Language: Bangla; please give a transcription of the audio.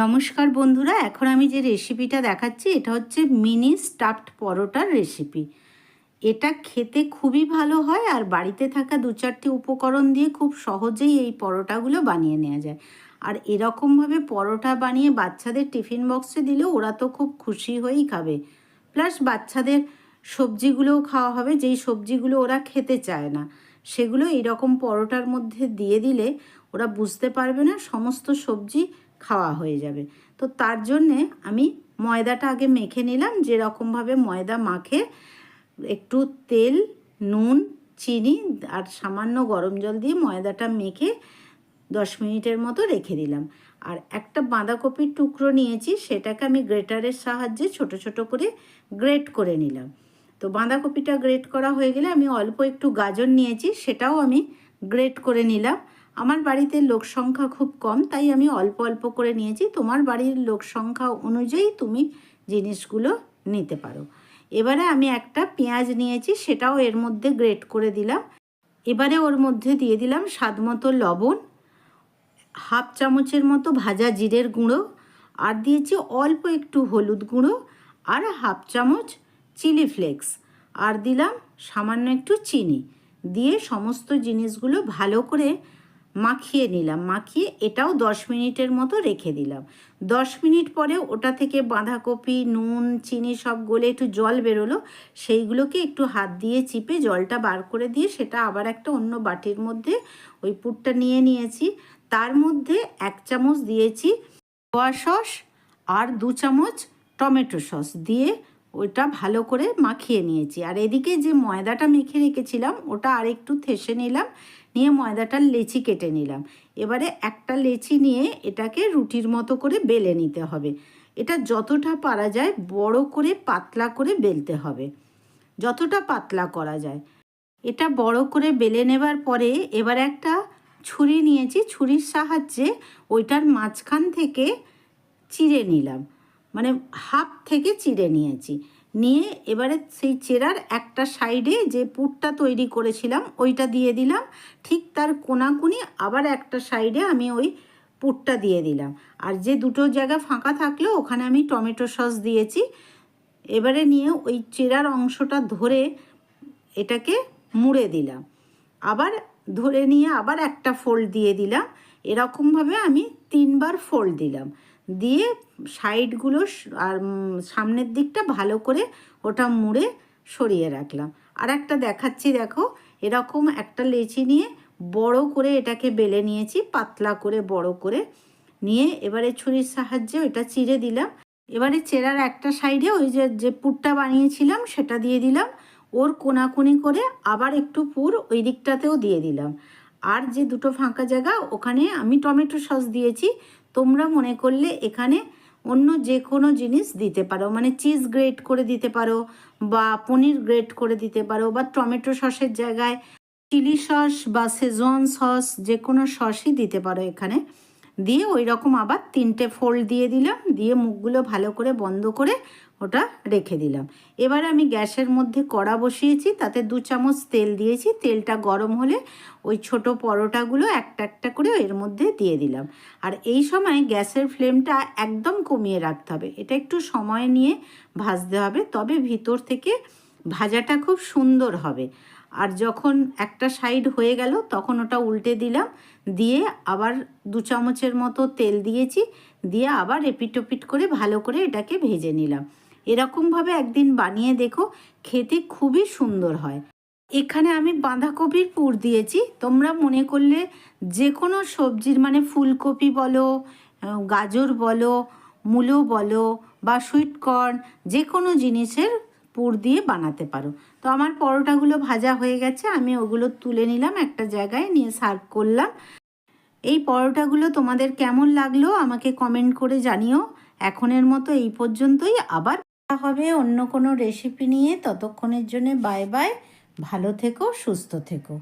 নমস্কার বন্ধুরা, এখন আমি যে রেসিপিটা দেখাচ্ছি এটা হচ্ছে মিনি স্টাফড পরোটার রেসিপি। এটা খেতে খুবই ভালো হয় আর বাড়িতে থাকা 2-4টি উপকরণ দিয়ে খুব সহজেই এই পরোটাগুলো বানিয়ে নেওয়া যায়। আর এরকমভাবে পরোটা বানিয়ে বাচ্চাদের টিফিন বক্সে দিলেও ওরা তো খুব খুশি হয়েই খাবে। প্লাস বাচ্চাদের সবজিগুলোও খাওয়া হবে, যেই সবজিগুলো ওরা খেতে চায় না সেগুলো এইরকম পরোটার মধ্যে দিয়ে দিলে ওরা বুঝতে পারবে না, সমস্ত সবজি খাওয়া হয়ে যাবে। তো তার জন্যে আমি ময়দাটা আগে মেখে নিলাম। যেরকমভাবে ময়দা মাখে একটু তেল, নুন, চিনি আর সামান্য গরম জল দিয়ে ময়দাটা মেখে 10 মিনিটের মতো রেখে দিলাম। আর একটা বাঁধাকপির টুকরো নিয়েছি, সেটাকে আমি গ্রেটারের সাহায্যে ছোট ছোট করে গ্রেট করে নিলাম। তো বাঁধাকপিটা গ্রেট করা হয়ে গেলে আমি অল্প একটু গাজর নিয়েছি, সেটাও আমি গ্রেট করে নিলাম। আমার বাড়িতে লোক সংখ্যা খুব কম, তাই আমি অল্প অল্প করে নিয়েছি। তোমার বাড়ির লোক সংখ্যা অনুযায়ী তুমি জিনিসগুলো নিতে পারো। এবারে আমি একটা পেঁয়াজ নিয়েছি, সেটাও এর মধ্যে গ্রেট করে দিলাম। এবারে ওর মধ্যে দিয়ে দিলাম স্বাদ মতো লবণ, হাফ চামচের মতো ভাজা জিরের গুঁড়ো, আর দিয়েছি অল্প একটু হলুদ গুঁড়ো, আর হাফ চামচ চিলি ফ্লেক্স, আর দিলাম সামান্য একটু চিনি দিয়ে সমস্ত জিনিসগুলো ভালো করে মাখিয়ে নিলাম। মাখিয়ে এটাও 10 মিনিটের মতো রেখে দিলাম। 10 মিনিট পরে ওটা থেকে বাঁধাকপি, নুন, চিনি সব গলে একটু জল বেরোলো, সেইগুলোকে একটু হাত দিয়ে চিপে জলটা বার করে দিয়ে সেটা আবার একটা অন্য বাটির মধ্যে ওই পুরটা নিয়ে নিয়েছি। তার মধ্যে 1 চামচ দিয়েছি সোয়া সস আর 2 চামচ টমেটো সস দিয়ে ওইটা ভালো করে মাখিয়ে নিয়েছি। আর এদিকে যে ময়দাটা মেখে রেখেছিলাম ওটা আর একটু থেসে নিলাম, নিয়ে ময়দাটার লেচি কেটে নিলাম। এবারে একটা লেচি নিয়ে এটাকে রুটির মতো করে বেলে নিতে হবে। এটা যতটা পারা যায় বড় করে পাতলা করে বেলতে হবে, যতটা পাতলা করা যায়। এটা বড় করে বেলে নেবার পরে এবার একটা ছুরি নিয়েছি, ছুরির সাহায্যে ওইটার মাঝখান থেকে চিড়ে নিলাম, মানে হাফ থেকে চিড়ে নিয়েছি। নিয়ে এবারে সেই চেরার একটা সাইডে যে পুরটা তৈরি করেছিলাম ওইটা দিয়ে দিলাম, ঠিক তার কোনাকুনি আবার একটা সাইডে আমি ওই পুরটা দিয়ে দিলাম। আর যে দুটো জায়গা ফাঁকা থাকলো ওখানে আমি টমেটো সস দিয়েছি। এবারে নিয়ে ওই চেরার অংশটা ধরে এটাকে মুড়ে দিলাম, আবার ধরে নিয়ে আবার একটা ফোল্ড দিয়ে দিলাম। এরকমভাবে আমি 3বার ফোল্ড দিলাম, দিয়ে সাইডগুলো আর সামনের দিকটা ভালো করে ওটা মুড়ে সরিয়ে রাখলাম। আর একটা দেখাচ্ছি, দেখো এরকম একটা লেচি নিয়ে বড় করে এটাকে বেলে নিয়েছি, পাতলা করে বড় করে নিয়ে এবারে ছুরির সাহায্যে ওইটা চিড়ে দিলাম। এবারে চেরার একটা সাইডে ওই যে পুরটা বানিয়েছিলাম সেটা দিয়ে দিলাম, ওর কোনাকুনি করে আবার একটু পুর ওই দিকটাতেও দিয়ে দিলাম। আর যে দুটো ফাঁকা জায়গা ওখানে আমি টমেটো সস দিয়েছি। তোমরা মনে করলে এখানে অন্য যে কোনো জিনিস দিতে পারো, মানে চিজ গ্রেট করে দিতে পারো বা পনির গ্রেট করে দিতে পারো, বা টমেটো সসের জায়গায় চিলি সস বা শেজওয়ান সস যে কোনো সসই দিতে পারো এখানে। দিয়ে ওই রকম আবার 3টে ফোল্ড দিয়ে দিলাম, দিয়ে মুখগুলো ভালো করে বন্ধ করে ওটা রেখে দিলাম। এবার আমি গ্যাসের মধ্যে কড়া বসিয়েছি, তাতে 2 চামচ তেল দিয়েছি। তেলটা গরম হলে ওই ছোট পরোটাগুলো একটা একটা করে এর মধ্যে দিয়ে দিলাম। আর এই সময় গ্যাসের ফ্লেমটা একদম কমিয়ে রাখতে হবে, এটা একটু সময় নিয়ে ভাজতে হবে, তবে ভিতর থেকে ভাজাটা খুব সুন্দর হবে। আর যখন একটা সাইড হয়ে গেল তখন ওটা উল্টে দিলাম, দিয়ে আবার 2 চামচের মতো তেল দিয়েছি, দিয়ে আবার এপিট ওপিট করে ভালো করে এটাকে ভেজে নিলাম। এরকমভাবে একদিন বানিয়ে দেখো, খেতে খুবই সুন্দর হয়। এখানে আমি বাঁধাকপির পুর দিয়েছি, তোমরা মনে করলে যে কোনো সবজির, মানে ফুলকপি বলো, গাজর বলো, মূলো বলো বা সুইট কর্ন, যে কোনো জিনিসের পুর দিয়ে বানাতে পারো। তো আমার পরোটাগুলো ভাজা হয়ে গেছে, আমি ওগুলো তুলে নিলাম একটা জায়গায়, নিয়ে সার্ভ করলাম। এই পরোটাগুলো তোমাদের কেমন লাগলো আমাকে কমেন্ট করে জানিও। এখনের মতো এই পর্যন্তই, আবার দেখা হবে অন্য কোনো রেসিপি নিয়ে। ততক্ষণের জন্য বাই বাই, ভালো থেকো, সুস্থ থেকো।